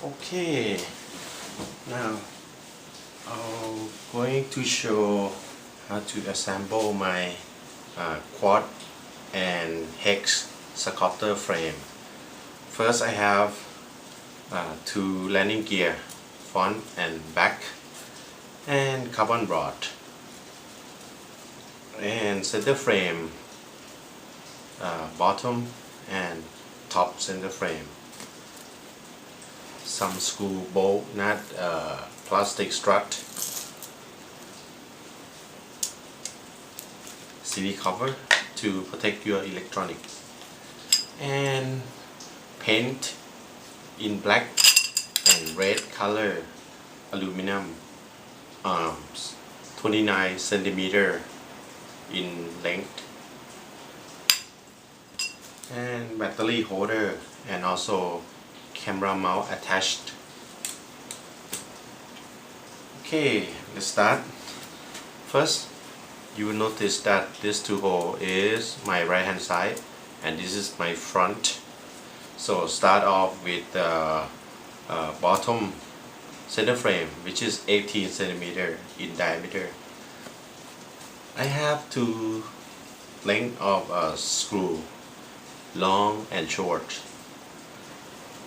Okay, now I'm going to show how to assemble my quad and hex scatter frame. First, I have two landing gear, front and back, and carbon rod, and center frame, bottom and top center frame. Some screw bolt nut, plastic strut, CD cover to protect your electronics, and paint in black and red color aluminum arms 29 centimeter in length, and battery holder, and also camera mount attached. Okay, let's start. First, you will notice that this two hole is my right hand side and this is my front. So start off with the bottom center frame, which is 18 centimeter in diameter. I have two length of a screw, long and short.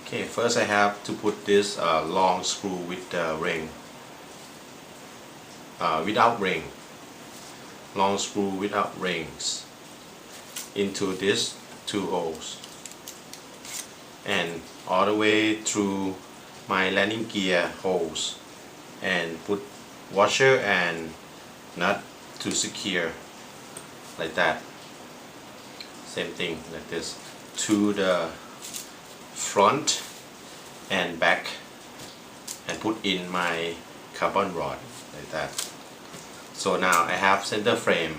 Okay, first I have to put this long screw with the ring, without ring, long screw without rings, into these two holes, and all the way through my landing gear holes, and put washer and nut to secure like that. Same thing like this to the front and back, and put in my carbon rod like that. So now I have center frame,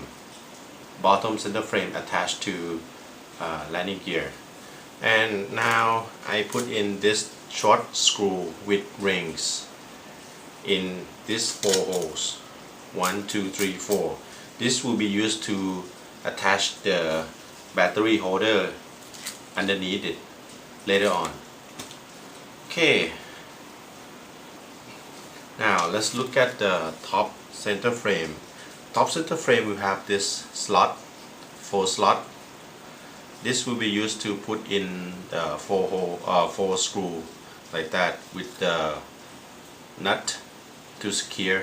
bottom center frame attached to landing gear, and now I put in this short screw with rings in these four holes, 1, 2, 3, 4. This will be used to attach the battery holder underneath it later on. Okay, now let's look at the top center frame. Top center frame will have this slot, 4 slot. This will be used to put in the 4 screw like that, with the nut to secure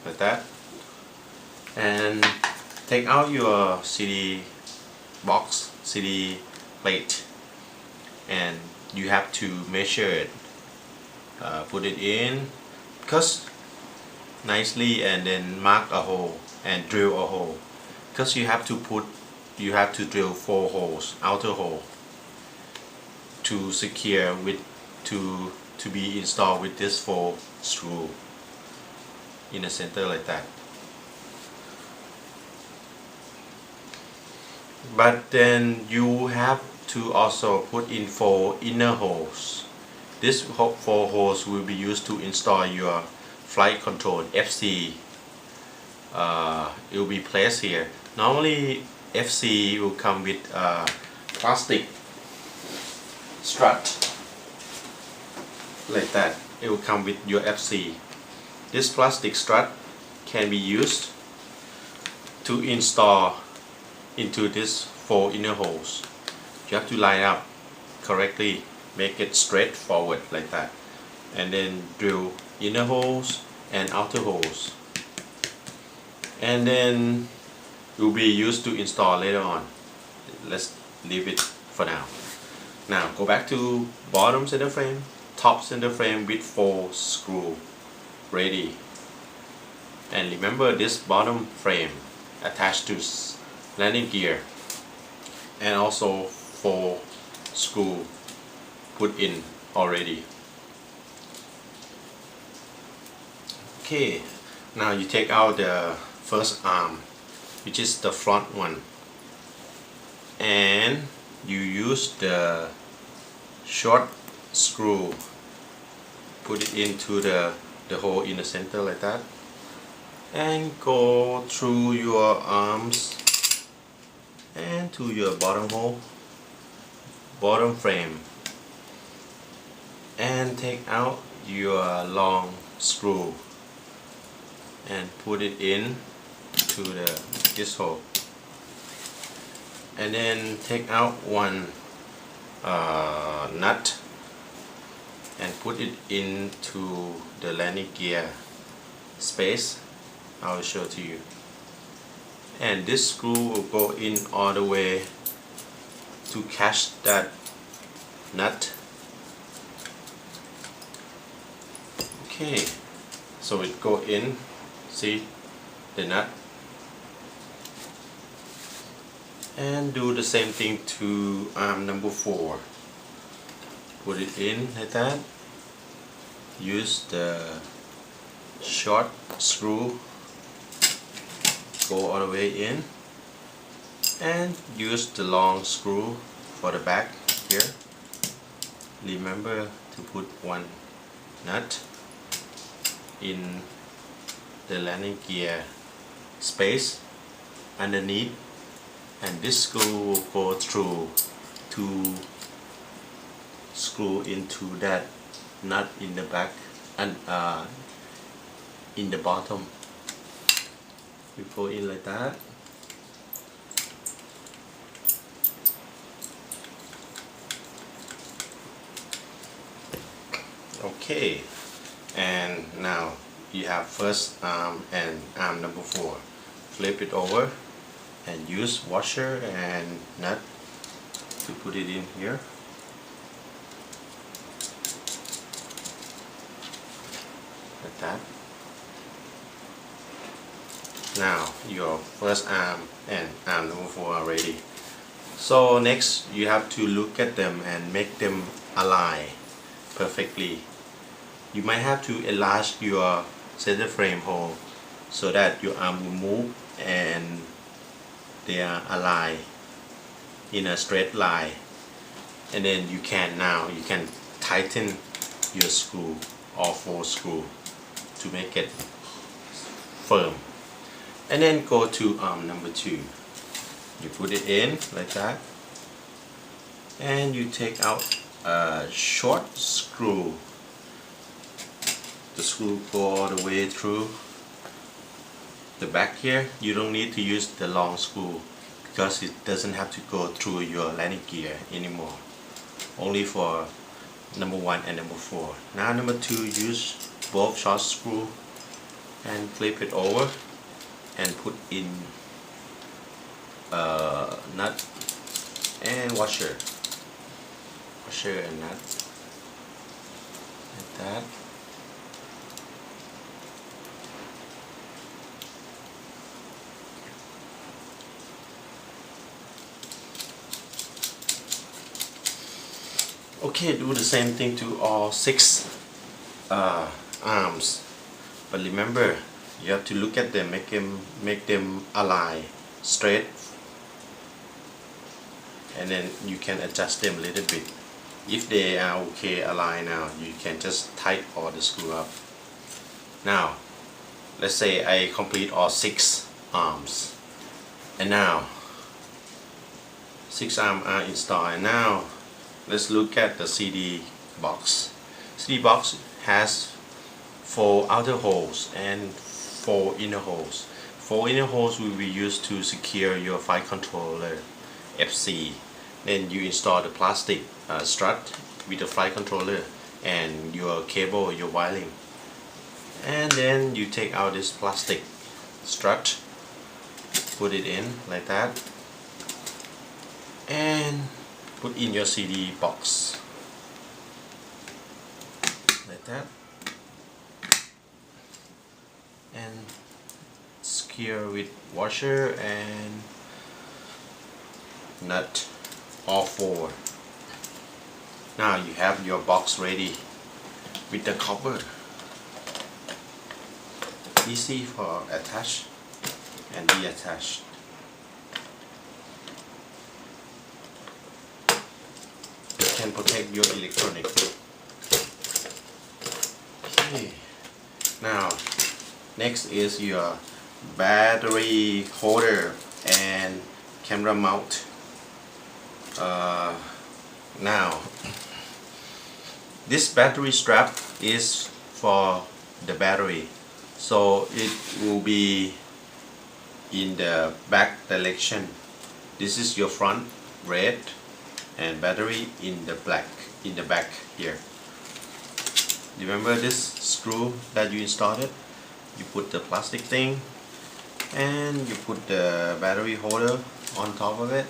like that. And take out your CD box, CD plate, and you have to measure it, put it in, because nicely, and then mark a hole and drill a hole, because you have to drill 4 holes, outer hole, to secure with to be installed with this 4 screw in the center like that. But then you have to also put in 4 inner holes. These 4 holes will be used to install your flight control FC. It will be placed here. Normally FC will come with plastic strut like that. It will come with your FC. This plastic strut can be used to install into these 4 inner holes. You have to line up correctly, make it straight forward like that, and then drill inner holes and outer holes, and then it will be used to install later on. Let's leave it for now. Now go back to bottom center frame, top center frame with 4 screw ready, and remember this bottom frame attached to landing gear, and also 4 screw put in already. Okay, now you take out the first arm, which is the front one, and you use the short screw, put it into the hole in the center like that, and go through your arms and to your bottom hole, bottom frame, and take out your long screw and put it in to this hole, and then take out one nut and put it into the landing gear space. I will show to you. And this screw will go in all the way to catch that nut. Okay, so it go in, see the nut, and do the same thing to arm number 4. Put it in like that. Use the short screw, go all the way in, and use the long screw for the back here. Remember to put one nut in the landing gear space underneath, and this screw will go through to screw into that nut in the back and in the bottom. We pull in like that. Okay, and now you have first arm and arm number 4. Flip it over and use washer and nut to put it in here. Like that. Now your first arm and arm number 4 are ready. So next you have to look at them and make them align perfectly. You might have to enlarge your center frame hole so that your arm will move and they are aligned in a straight line, and then you can tighten your screw, all 4 screws, to make it firm. And then go to arm number 2. You put it in like that, and you take out a short screw. The screw go all the way through the back here. You don't need to use the long screw because it doesn't have to go through your landing gear anymore. Only for number 1 and number 4. Now number 2, use both short screw and flip it over and put in nut and washer and nut like that. Okay, do the same thing to all 6 arms, but remember you have to look at them, make them align straight, and then you can adjust them a little bit. If they are okay aligned now, you can just tighten all the screw up. Now let's say I complete all 6 arms, and now 6 arms are installed, and now let's look at the CD box. CD box has 4 outer holes and 4 inner holes. 4 inner holes will be used to secure your flight controller FC. Then you install the plastic strut with the flight controller and your cable, your wiring. And then you take out this plastic strut, put it in like that, and put in your CD box like that, and secure with washer and nut, all 4. Now you have your box ready with the cover. Easy for attach and deattach. Can protect your electronics. Okay. Now next is your battery holder and camera mount. Now This battery strap is for the battery, so it will be in the back direction. This is your front red and battery in the black, in the back here. Remember this screw that you installed? You put the plastic thing and you put the battery holder on top of it,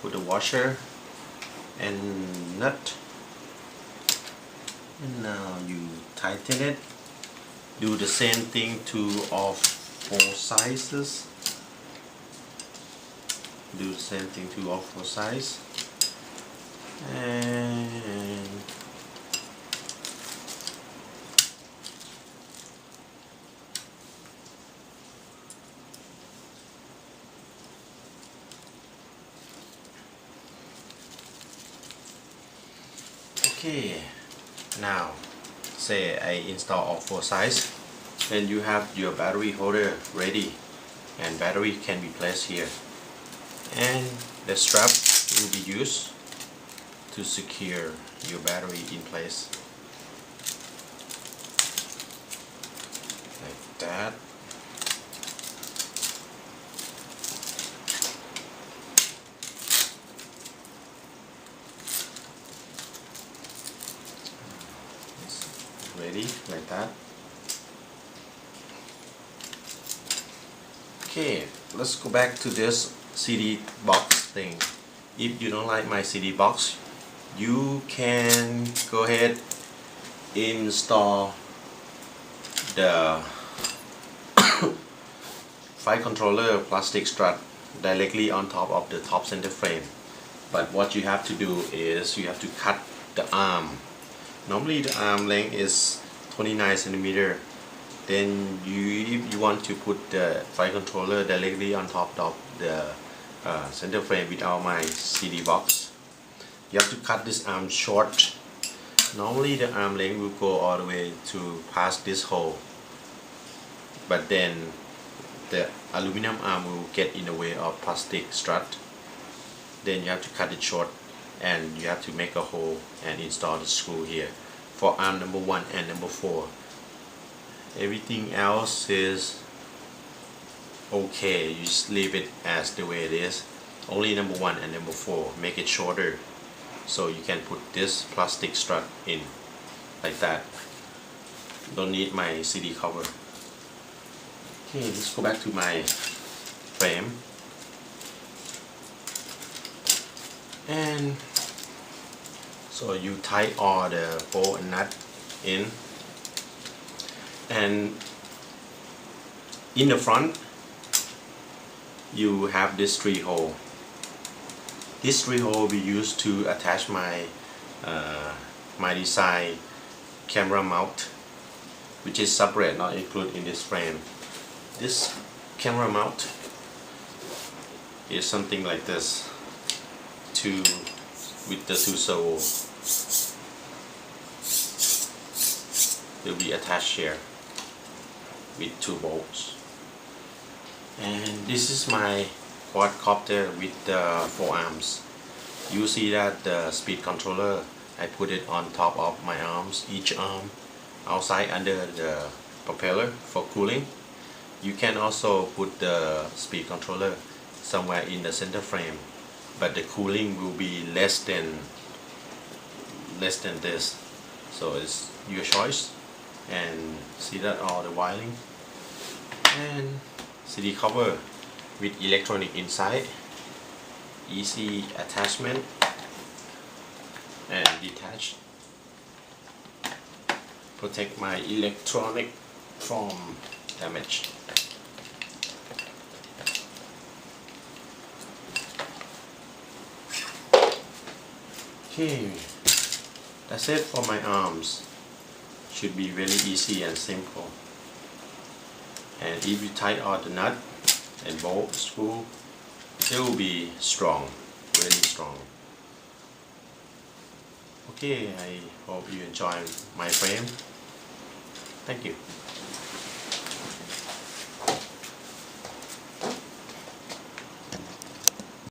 put the washer and nut, and now you tighten it. Do the same thing to all four sizes. Do the same thing to all four sizes. And okay, now say I install all four sides, then you have your battery holder ready, and battery can be placed here, and the strap will be used to secure your battery in place like that. Ready like that. Okay, let's go back to this CD box thing. If you don't like my CD box, you can go ahead install the file controller plastic strut directly on top of the top center frame. But what you have to do is you have to cut the arm. Normally the arm length is 29 centimeter. Then if you want to put the file controller directly on top of the center frame without my CD box, you have to cut this arm short. Normally the arm length will go all the way to past this hole, but then the aluminum arm will get in the way of plastic strut. Then you have to cut it short, and you have to make a hole and install the screw here for arm number 1 and number 4. Everything else is okay, you just leave it as the way it is. Only number 1 and number 4, make it shorter so you can put this plastic strut in like that. Don't need my CD cover. Okay, let's go back to my frame. And so you tie all the bolt and nut in, and in the front you have this 3 hole. This 3 hole will be used to attach my my design camera mount, which is separate, not included in this frame. This camera mount is something like this, with the 2 servos. Will be attached here with 2 bolts. And this is my quadcopter with the 4 arms. You see that the speed controller, I put it on top of my arms, each arm outside under the propeller for cooling. You can also put the speed controller somewhere in the center frame, but the cooling will be less than this, so it's your choice. And see that all the wiring, and CD cover with electronic inside, easy attachment and detach, protect my electronic from damage. Okay, that's it for my arms. Should be really easy and simple. And if you tie all the nut and bolt screw, it will be strong, really strong. Okay, I hope you enjoy my frame. Thank you.